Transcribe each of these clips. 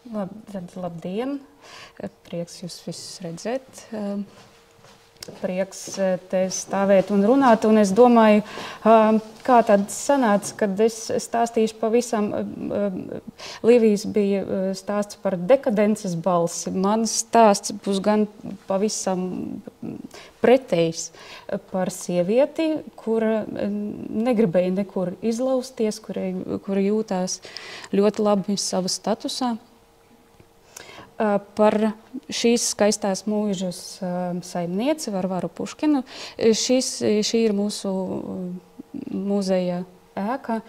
Labdien! Prieks jūs visus redzēt. Prieks te stāvēt un runāt. Un es domāju, kā tad sanāca, kad es stāstīšu pavisam. Livijas bija stāsts par dekadences balsi. Mans stāsts būs gan pavisam pretējs par sievieti, kura negribēja nekur izlausties, kura jūtās ļoti labi savas statusā. Par šīs skaistās mūžas saimnieci Varvaru Puškinu. Šī ir mūsu muzeja ēka.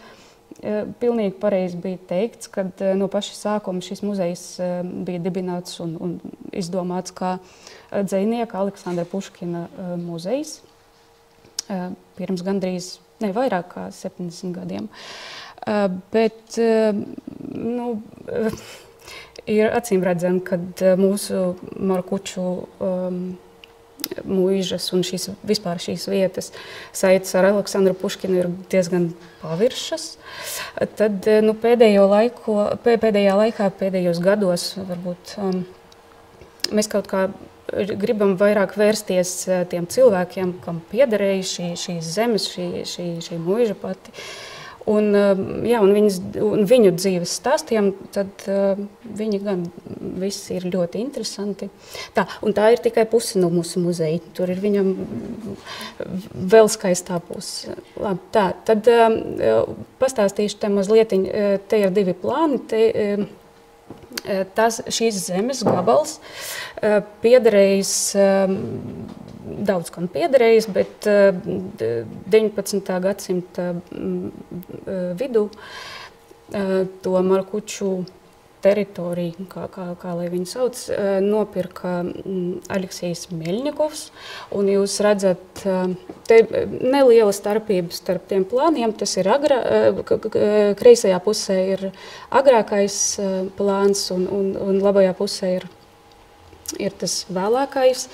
Pilnīgi pareizi bija teikts, ka no paša sākuma šis muzejs bija dibināts un izdomāts kā dzejnieka Aleksandra Puškina muzejs. Pirms gandrīz, vairāk kā 70 gadiem. Bet, ir acīm redzami, ka mūsu Markuču mūžas un vispār šīs vietas saites ar Aleksandru Puškinu ir diezgan paviršas. Tad pēdējā laikā, pēdējos gados, varbūt mēs kaut kā gribam vairāk vērsties tiem cilvēkiem, kam piederēja šīs zemes, šī mūža pati. Un viņu dzīves stāstiem, tad viņi gan visi ir ļoti interesanti. Tā ir tikai puse no mūsu muzeja. Tur ir viņam vēl skaistā puse. Labi, tad pastāstīšu te mazliet. Te ir divi plāni. Šīs zemes gabals piederējis, daudz kam piederējis, bet 19. gadsimta vidū to Markuču teritoriju, kā lai viņu sauc, nopirka Aleksejs Meļņikovs. Un jūs redzat, te neliela starpība starp tiem plāniem. Tas ir kreisajā pusē ir agrākais plāns un labajā pusē ir tas vēlākais.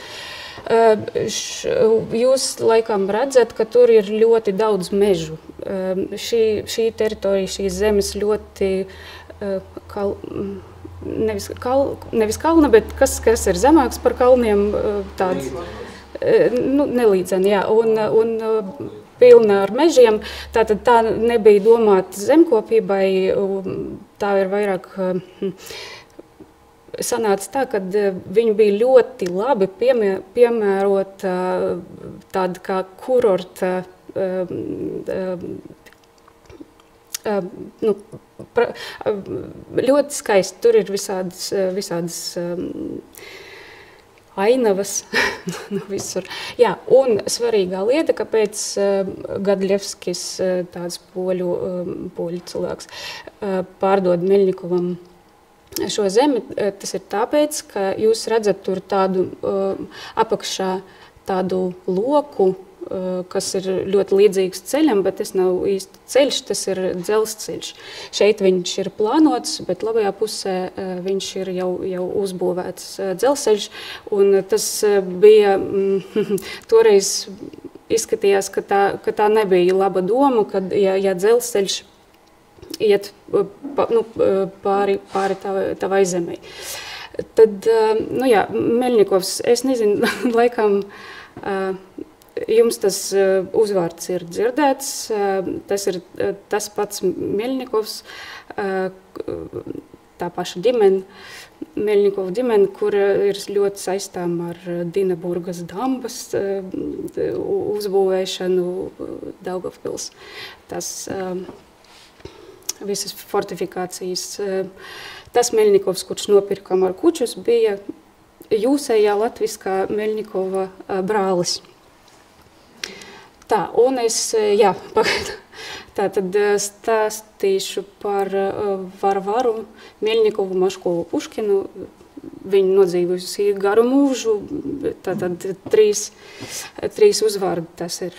Jūs laikam redzat, ka tur ir ļoti daudz mežu. Šī teritorija, šīs zemes ļoti nevis kalna, bet kas ir zemāks par kalniem, tāds nelīdzeni, jā, un pilna ar mežiem. Tātad tā nebija domāta zemkopībai, tā ir vairāk sanāca tā, ka viņi bija ļoti labi piemērota tāda kā kurorta, ļoti skaisti. Tur ir visādas ainavas visur. Jā, un svarīgā lieta, kāpēc Gadļevskis, tāds poļu cilvēks, pārdod Meļņikovam šo zemi, tas ir tāpēc, ka jūs redzat tur tādu apakšā tādu loku, kas ir ļoti līdzīgs ceļam, bet tas nav īsti ceļš, tas ir dzelzceļš. Šeit viņš ir plānots, bet labajā pusē viņš ir jau uzbūvēts dzelzceļš, un tas bija, toreiz izskatījās, ka tā nebija laba doma, kad, ja dzelzceļš iet pāri tavai zemei. Tad, Meļņikovs, es nezinu, laikam, jums tas uzvārds ir dzirdēts, tas ir tas pats Meļņikovs, tā paša ģimene, Meļņikova ģimene, kur ir ļoti saistām ar Dinaburgas dambas uzbūvēšanu Daugavpils. Tas visas fortifikācijas. Tas Meļņikovs, kurš nopirka Markučus, bija jūsējā latviskā Meļņikova brālis. Un es, tātad stāstīšu par Varvaru Meļņikovu Maškovu Puškinu. Viņa nodzīvojusi garu mūžu, tātad trīs uzvārdi, tas ir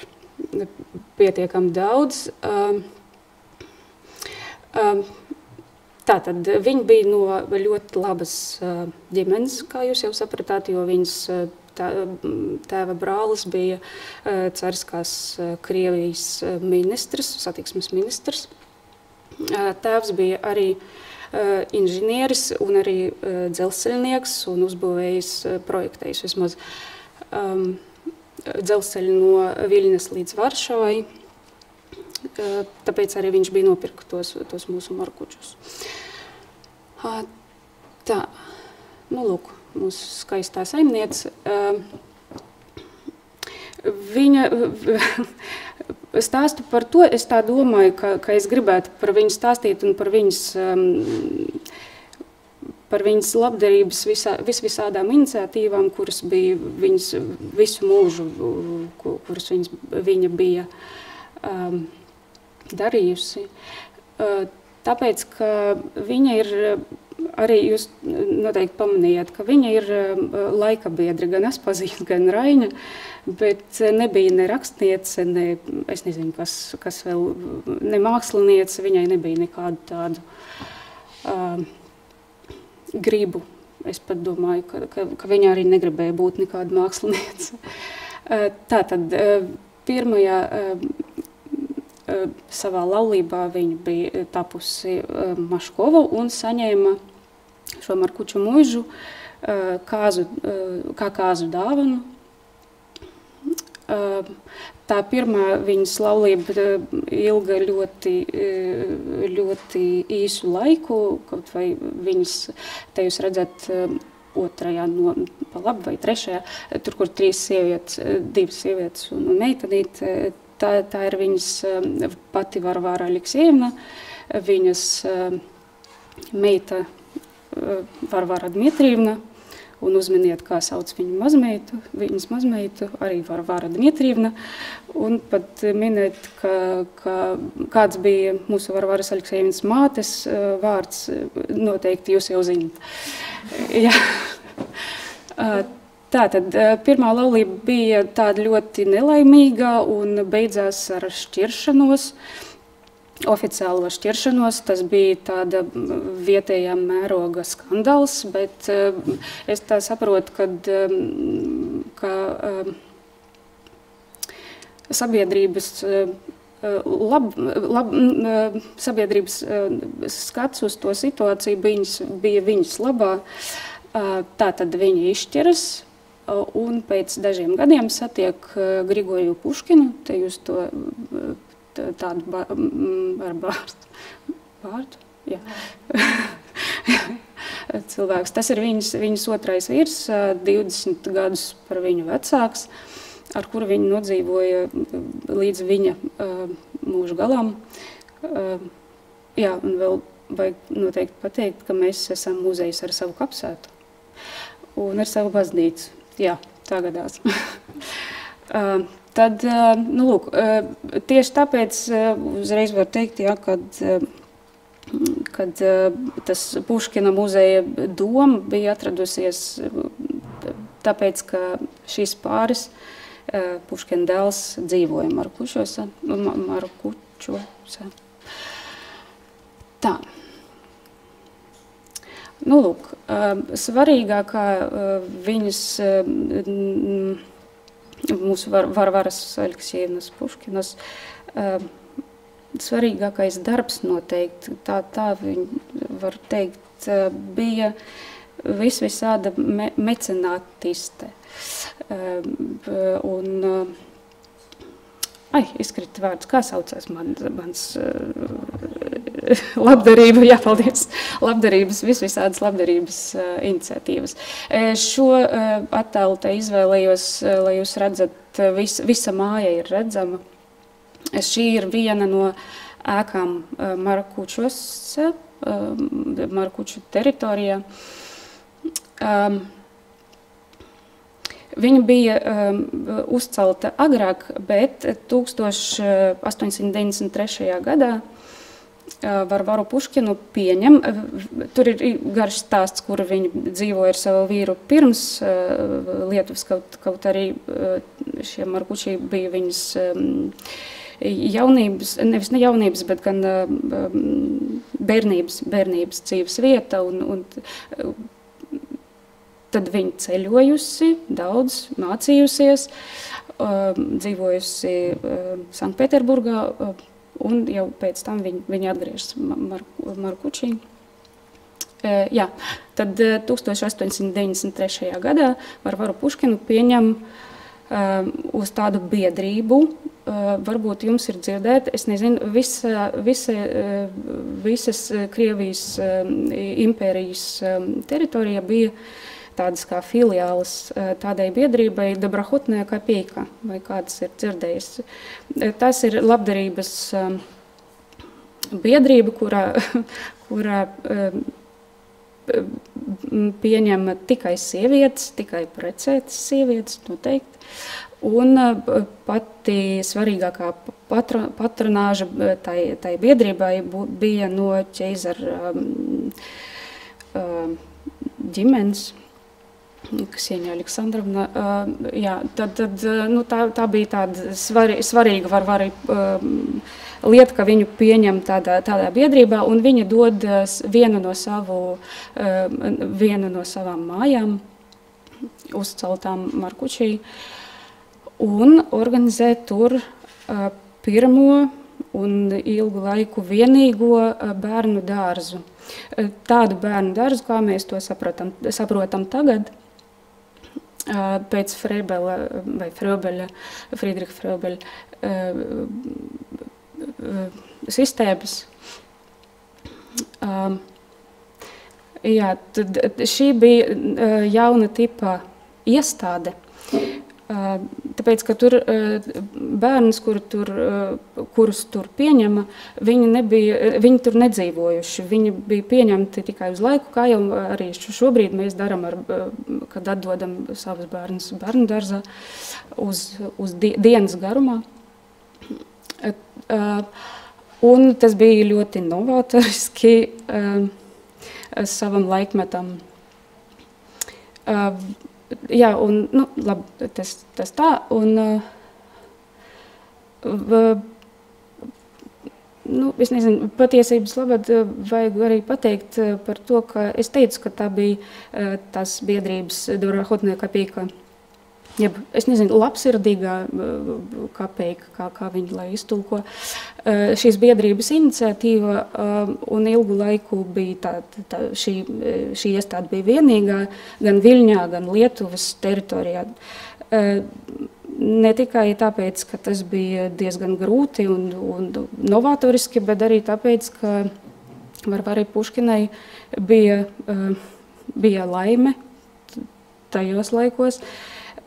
pietiekami daudz. Tātad viņa bija no ļoti labas ģimenes, kā jūs jau sapratāt, jo viņas tēva brālis bija cariskās Krievijas ministrs, satiksmes ministrs. Tēvs bija arī inženieris un arī dzelzceļnieks un uzbūvējis, projektējis vismaz dzelzceļu no Viļņas līdz Varšavai. Tāpēc arī viņš bija nopirka tos mūsu markučus. Tā, nu lūk, mūsu skaistā saimniece. Viņa stāstu par to, es tā domāju, ka es gribētu par viņu stāstīt un par viņas labdarības visādām iniciatīvām, kuras bija viņas visu mūžu, kuras viņa bija darījusi. Tāpēc, ka viņa ir, arī jūs noteikti pamanījāt, ka viņa ir laika biedra, gan Aspazīna, gan Raina, bet nebija ne rakstniece, ne, es nezinu, kas vēl, ne māksliniece, viņai nebija nekādu tādu gribu. Es pat domāju, ka viņa arī negribēja būt nekāda māksliniece. Tātad, pirmajā savā laulībā viņa bija tapusi Maškova un saņēma šo markuču muižu kā kāzu dāvanu. Tā pirmā viņas laulība ilga ļoti īsu laiku, kaut vai viņas, te jūs redzat, otrajā pa labi vai trešajā, tur, kur 3 sievietes, 2 sievietes un meitenīt, tā ir viņas pati Varvara Aleksejevna, viņas meita Varvara Dmitrievna, un uzminiet, kā sauc viņu mazmeitu, viņas mazmeitu, arī Varvara Dmitrievna, un pat minēt, kāds bija mūsu Varvaras Aleksejevnas mātes vārds, noteikti jūs jau zināt. Jā. Tātad, pirmā laulība bija tāda ļoti nelaimīga un beidzās ar šķiršanos, oficiālo šķiršanos. Tas bija tāda vietējā mēroga skandāls, bet es tā saprotu, ka sabiedrības sabiedrības skats uz to situāciju bija viņas labā. Tātad viņi izšķiras. Un pēc dažiem gadiem satiek Grigoriju Puškinu, te jūs to tādu ar bārdu, jā. Cilvēks. Tas ir viņas otrais vīrs, 20 gadus par viņu vecāks, ar kuru viņa nodzīvoja līdz viņa mūža galam. Jā, un vēl vajag noteikti pateikt, ka mēs esam muzejs ar savu kapsētu un ar savu baznīcu. Jā, tā gadās. Tad, nu lūk, tieši tāpēc uzreiz var teikt, jā, kad tas Puškina muzeja doma bija atradusies tāpēc, ka šīs pāris Puškina dēls dzīvoja Markučos. Tā. Nu, lūk, svarīgākā viņas, mūsu Varvaras Aleksejevnas Puškinas, svarīgākais darbs noteikti, tā viņa var teikt, bija visāda mecenātiste. Izkrita vārds, kā saucās mans labdarība, jāpaldies, labdarības, visādas labdarības iniciatīvas. Šo attēlu te izvēlējos, lai jūs redzat, visa māja ir redzama. Šī ir viena no ēkām Markučos, Markuču teritorijā. Viņa bija uzcelta agrāk, bet 1893. gadā Varvaru Puškinu pieņem. Tur ir garš stāsts, kur viņa dzīvoja ar savu vīru pirms Lietuvas, kaut arī šie Markuči bija viņas jaunības, nevis ne jaunības, bet gan bērnības dzīves vieta. Un tad viņa ceļojusi, daudz mācījusies, dzīvojusi Sanktpēterburgā, un jau pēc tam viņa atgriežas Markučī. Jā, tad 1893. gadā Varvaru Puškinu pieņem uz tādu biedrību. Varbūt jums ir dzirdēta, es nezinu, visas Krievijas impērijas teritorija bija tādas kā filiālis tādai biedrībai Доброхотная копейка, vai kāds ir dzirdējis. Tas ir labdarības biedrība, kurā pieņem tikai sievietes, tikai precētas sievietes, noteikti. Un pati svarīgākā patronāža tai biedrībai bija no ķeizara ģimenes, Ksenia Aleksandrovna. Jā, tad nu, tā bija tāda svarīga Varvara lieta, ka viņu pieņem tādā biedrībā, un viņa dod vienu no savām mājām, uzceltām Markučī, un organizē tur pirmo un ilgu laiku vienīgo bērnu dārzu. Tādu bērnu dārzu, kā mēs to saprotam tagad, pēc Freibela vai Friedricha Freibela sistēmas. Jā, tad šī bija jauna tipa iestāde, tāpēc, ka tur bērns, kurus tur pieņema, viņi tur nedzīvojuši. Viņi bija pieņemti tikai uz laiku, kā jau arī šobrīd mēs darām, kad atdodam savus bērnus bērnu dārzā uz dienas garumā. Un tas bija ļoti novatoriski savam laikmetam. Jā, un, nu, labi, tas tā, un, nu, es nezinu, patiesības labad vajag arī pateikt par to, ka es teicu, ka tā bija tās biedrības Доброхотная копейка, jeb, es nezinu, labsirdīgā kapeika, kā viņi lai iztulko. Šīs biedrības iniciatīva un ilgu laiku bija šī iestāde bija vienīgā gan Viļņā, gan Lietuvas teritorijā. Ne tikai tāpēc, ka tas bija diezgan grūti un novatoriski, bet arī tāpēc, ka Varvarai Puškinai bija laime tajos laikos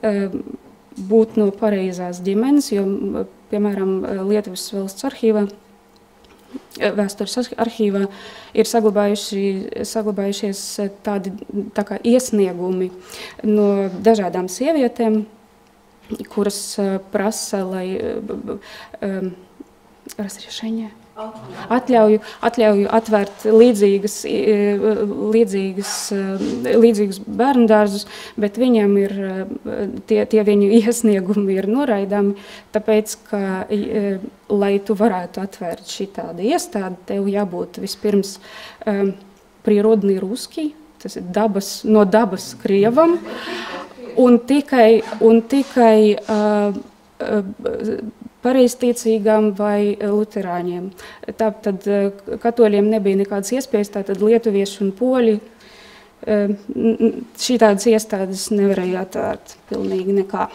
būt no pareizās ģimenes, jo, piemēram, Lietuvas valsts arhīvā, vēstures arhīvā ir saglabājušies tādi tā kā iesniegumi no dažādām sievietēm, kuras prasa, lai atļauju atvērt līdzīgus bērndārzus, bet viņam ir tie viņu iesniegumi ir noraidāmi, tāpēc, ka, lai tu varētu atvērt šitādu iestādi, tev jābūt vispirms природный русский, tas ir no dabas krievam, un tikai pareizticīgām vai luterāņiem. Tātad katoļiem nebija nekādas iespējas, tātad lietuvieši un poļi šitādas iestādes nevarēja atvērt pilnīgi nekā.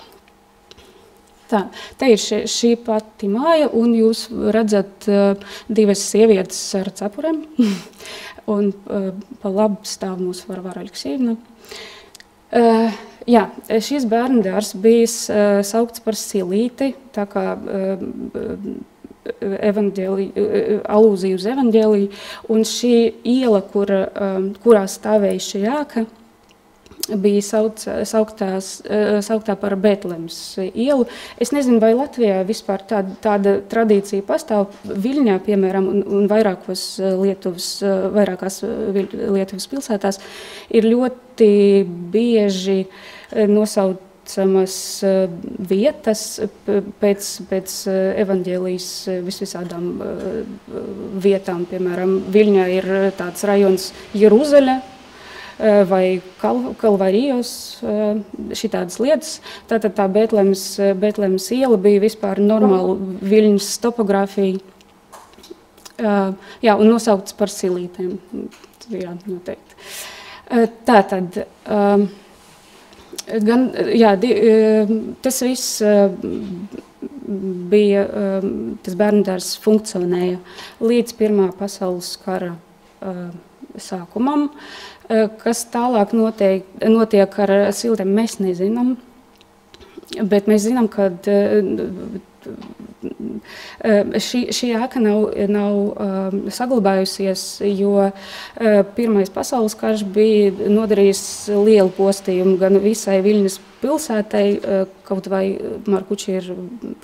Te ir šī pati māja, un jūs redzat divas sievietes ar cepurēm, un pa labi stāv mūsu Varvara Aleksejevna. Jā, šis bērndārs bija saukts par Silīti, tā kā alūzija uz evaņģēliju, un šī iela, kurā stāvēja šī ēka, bija sauktā par Betlemes ielu. Es nezinu, vai Latvijā vispār tāda tradīcija pastāv. Viļņā, piemēram, un vairākās Lietuvas pilsētās ir ļoti bieži nosaucamas vietas pēc evaņģēlijas visvisādām vietām. Piemēram, Viļņā ir tāds rajons Jeruzale, vai Kalvarijos, šitādas lietas. Tātad tā Betlemes iela bija vispār normāla Viļņas topogrāfija. Jā, un nosaukts par silītēm. Jā, noteikti. Tātad, tas viss bija, tas bērnudārs funkcionēja līdz Pirmā pasaules kara sākumam. Kas tālāk notiek ar siltēm, mēs nezinām, bet mēs zinām, ka šī ēka nav saglabājusies, jo Pirmais pasaules karš bija nodarījis lielu postījumu gan visai Viļņas pilsētai, kaut vai Markuči ir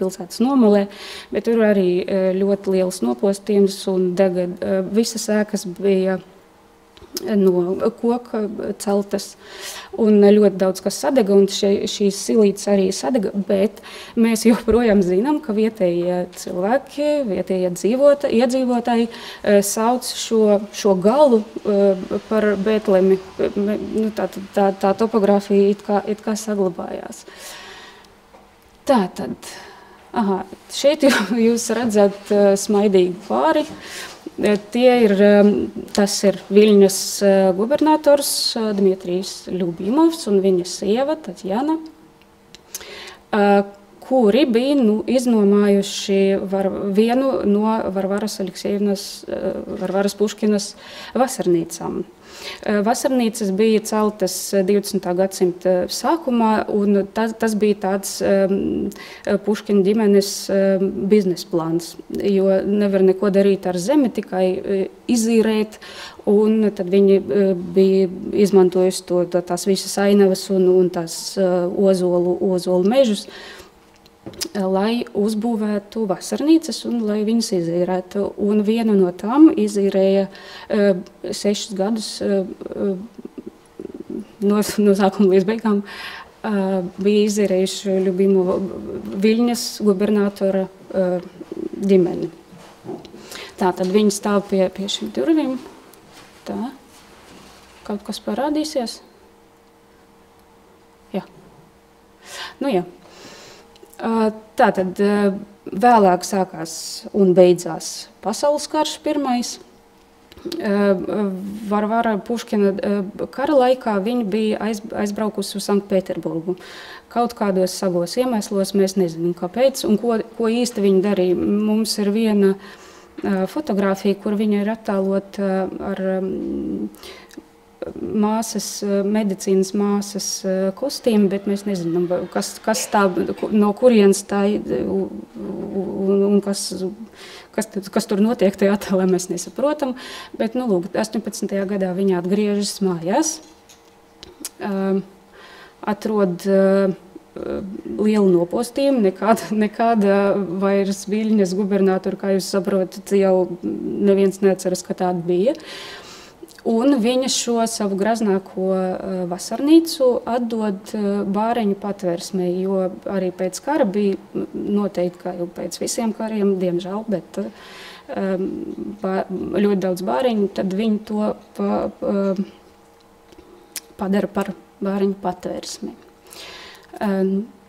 pilsētas nomalē, bet tur arī ļoti liels nopostījums un dega visas ēkas bija no koka celtas un ļoti daudz kas sadega, un šīs silītes arī sadega, bet mēs joprojām zinām, ka vietējie cilvēki, vietējie iedzīvotāji sauc šo galu par Betlemi. Tā topogrāfija it kā saglabājās. Tātad, šeit jūs redzat smaidīgu pāri. Tas ir Viļņas gubernators Dmitrijs Ļubimovs un viņa sieva Tatjana, kuri bija iznomājuši vienu no Varvaras Aleksejevnas, Varvaras Puškinas vasarnīcām. Vasarnīcas bija celtas 20. gadsimta sākumā, un tas bija tāds Puškina ģimenes biznesa plāns, jo nevar neko darīt ar zemi, tikai izīrēt, un tad viņi bija izmantojuši tās visas ainavas un tās ozolu mežus, lai uzbūvētu vasarnīcas un lai viņas izīrētu. Un vienu no tām izīrēja 6 gadus no sākuma līdz beigām. Bija izīrējuši Ļubimova Viļņas gubernatora ģimeni. Tātad viņi stāv pie šīm durvīm. Tā. Kaut kas parādīsies? Jā. Nu jā. Tātad vēlāk sākās un beidzās pasaules karš pirmais. Varvara Puškina kara laikā viņa bija aizbraukusi uz Sanktpēterburgu. Kaut kādos savos iemeslos mēs nezinām, kāpēc un ko īsti viņa darīja. Mums ir viena fotogrāfija, kur viņa ir attēlota ar medicīnas māsas kostīmu, bet mēs nezinām, kas tā, no kurienes tā un kas tur notiek tajā attēlē, mēs nesaprotam. Bet, lūk, 18. gadā viņa atgriežas mājās, atrod lielu nopostījumu, nekāda vairs Viļņas gubernatora, kā jūs saprotat, jau neviens neatceras, ka tāda bija. Un viņa šo savu graznāko vasarnīcu atdod bāreņu patversmei, jo arī pēc kara bija noteikti, kā jau pēc visiem kariem, diemžēl, bet ļoti daudz bāreņu, tad viņi to padara par bāreņu patversmi.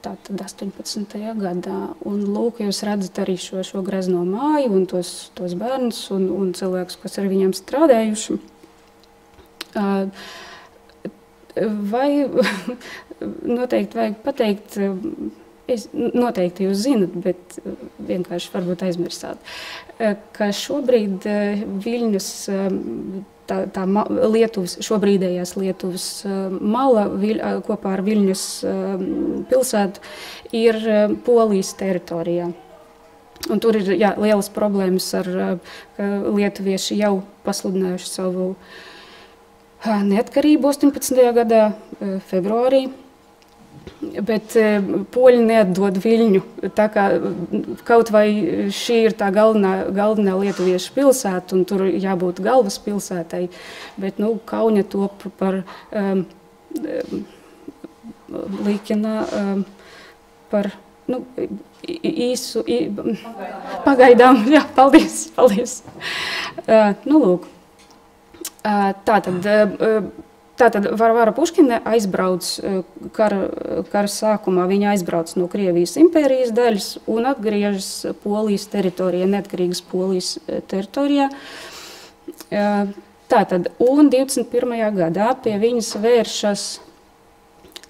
Tātad 18. gadā. Un lūk, jūs redzat arī šo grazno māju un tos bērnus un cilvēkus, kas ar viņiem strādājuši. Vai noteikti vajag pateikt, noteikti jūs zinat, bet vienkārši varbūt aizmirsāt, ka šobrīd Viļņas, tā Lietuvas, šobrīdējās Lietuvas mala kopā ar Viļņas pilsētu ir Polijas teritorijā. Un tur ir lielas problēmas ka lietuvieši jau pasludinājuši savu neatkarību 18. gadā, februārī, bet poļi neatdod Viļņu. Tā kā kaut vai šī ir tā galvenā lietuviešu pilsēta, un tur jābūt galvaspilsētai, bet Kauņa top par Līkina par īsu... Pagaidām, jā, paldies. Lūk. Tātad Tātad Varvara Puškina aizbrauc kara sākumā, viņa aizbrauc no Krievijas impērijas daļas un atgriežas Polijas teritorijā, neatkarīgas Polijas teritorijā. Tātad, un 21. gadā pie viņas vēršas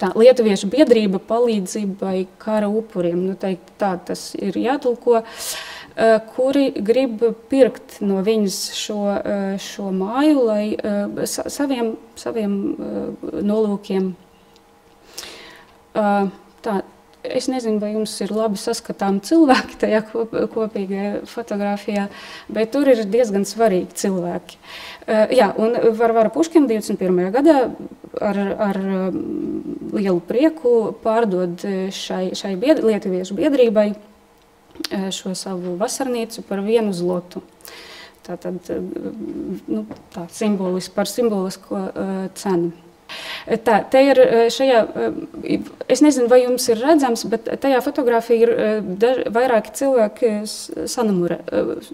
lietuviešu biedrība palīdzībai kara upuriem, tā tas ir jātulko, kuri grib pirkt no viņas šo māju, lai saviem nolūkiem. Es nezinu, vai jums ir labi saskatām cilvēki tajā kopīgajā fotografijā, bet tur ir diezgan svarīgi cilvēki. Jā, un Varvara Puškina 21. gadā ar lielu prieku pārdod šai lietuviešu biedrībai šo savu vasarnīcu par 1 zlotu. Tātad, par simbolisko cenu. Te ir šajā, es nezinu, vai jums ir redzams, bet tajā fotografija ir vairāki cilvēki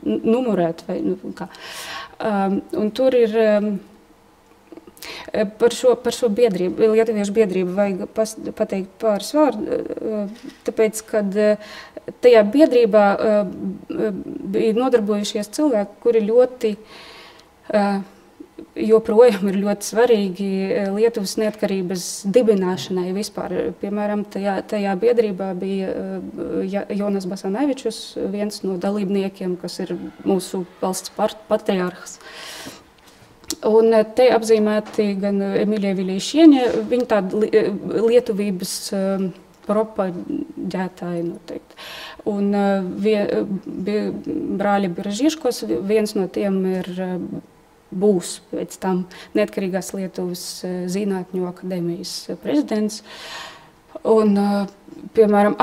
numurēti, vai kā. Un tur ir par šo biedrību, lietuviešu biedrību vajag pateikt pāris vārdu, tāpēc, kad tajā biedrībā bija nodarbojušies cilvēki, kuri ļoti joprojām ir ļoti svarīgi Lietuvas neatkarības dibināšanai vispār. Piemēram, tajā biedrībā bija Jonas Basanavičus, viens no dalībniekiem, kas ir mūsu valsts patriarhs. Un te apzīmēti gan Emīlija Viļīšiene, viņa tāda lietuvības propaģētāji noteikti. Un brāļi Biražieškos, viens no tiem būs pēc tam Neatkarīgās Lietuvas zinātņu akadēmijas prezidents. Un, piemēram,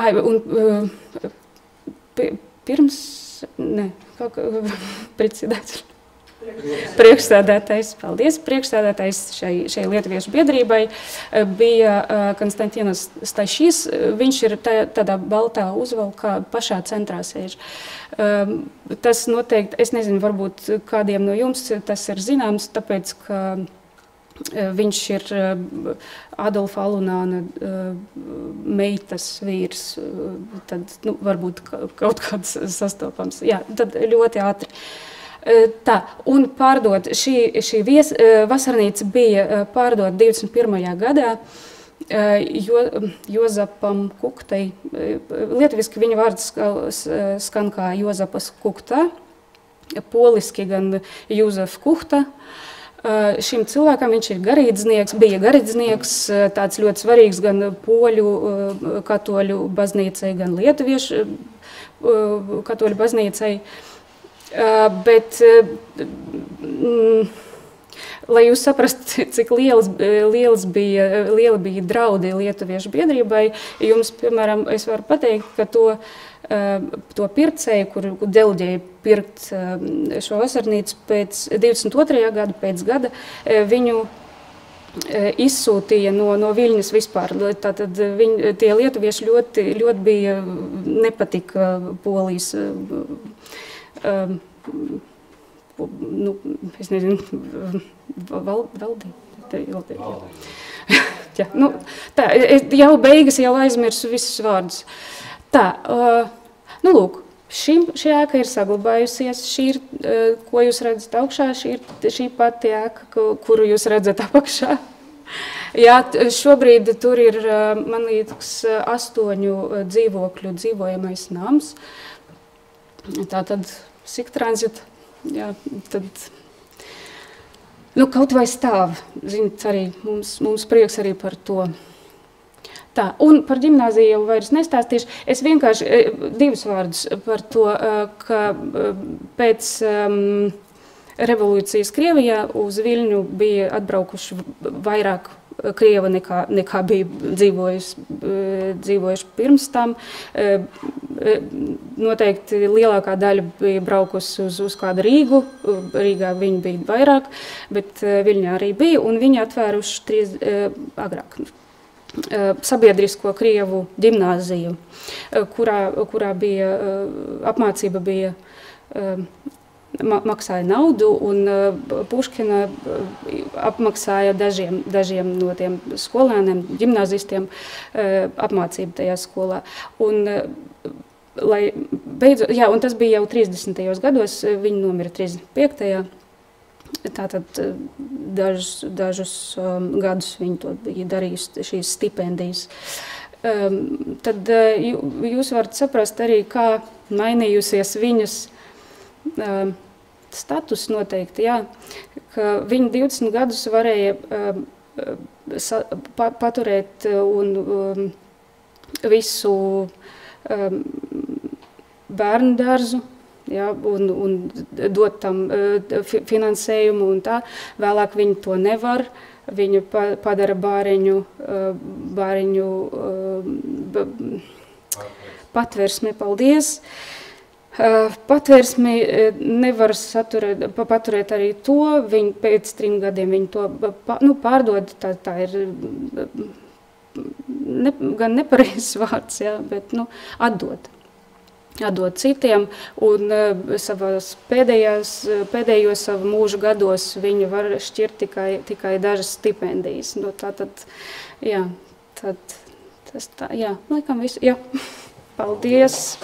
priekšsēdētājs, paldies, priekšsēdētājs šai lietuviešu biedrībai bija Konstantinas Stašīs. Viņš ir tādā baltā uzvalkā pašā centrā sēž. Tas noteikti, es nezinu, varbūt kādiem no jums tas ir zināms, tāpēc, ka viņš ir Adolfa Alunāna meitas vīrs, tad, varbūt kaut kāds sastopams. Jā, tad ļoti ātri. Tā, un pārdot, šī vasarnīca bija pārdot 21. gadā Jozapam Kuktai. Lietuviski viņa vārds skan kā Jozapas Kukta, poliski gan Jūzef Kuhta. Šim cilvēkam viņš ir bija garīdznieks, tāds ļoti svarīgs gan poļu katoļu baznīcai, gan lietuviešu katoļu baznīcai. Bet, lai jūs saprastu, cik liela bija draudi lietuviešu biedrībai, jums, piemēram, es varu pateikt, ka to pircēju, kur deleģēja pirkt šo vasarnīcu pēc 22. gada, pēc gada, viņu izsūtīja no Viļņas vispār. Tātad tie lietuvieši ļoti bija nepatika Polijas es nezinu, valdība. Jā, tā, jau beigas, jau aizmirsu visus vārdus. Tā, lūk, šī ēka ir saglabājusies, šī ir, ko jūs redzat augšā, šī pati ēka, kuru jūs redzat apakšā. Jā, šobrīd tur ir, man liekas, 8 dzīvokļu dzīvojamais nams. Tātad Siktranzit, jā, tad, kaut vai stāv, ziniet, arī mums prieks arī par to. Tā, un par ģimnāziju jau vairs nestāstīšu. Es vienkārši 2 vārdus par to, ka pēc revolūcijas Krievijā uz Viļņu bija atbraukuši vairāk Krieva nekā bija dzīvojuši pirms tam. Noteikti lielākā daļa bija braukusi uz kādu Rīgu. Rīgā viņi bija vairāk, bet Viļņā arī bija, un viņi atvēruši agrāk sabiedrisko Krievu ģimnāziju, kurā bija apmācība bija maksāja naudu, un Puškina apmaksāja dažiem no tiem skolēniem, ģimnāzistiem apmācību tajā skolā. Un, un tas bija jau 30. gados, viņi nomira 35. Tātad dažus gadus viņi to bija darījusi, šīs stipendijas. Tad jūs varat saprast arī, kā mainījusies viņas status noteikti, jā, ka viņi 20 gadus varēja paturēt un visu bērnu dārzu, jā, un dot tam finansējumu un tā. Vēlāk viņi to nevar. Viņu padara bāriņu patversmi, paldies. Patvērsmi nevar paturēt arī to, viņi pēc 3 gadiem viņi to pārdod, tā ir gan nepareizs vārds, jā, bet atdot citiem, un pēdējos savu mūžu gados viņi var šķirt tikai dažas stipendijas. Tātad, jā, tas tā, jā, laikam visu, jā, paldies!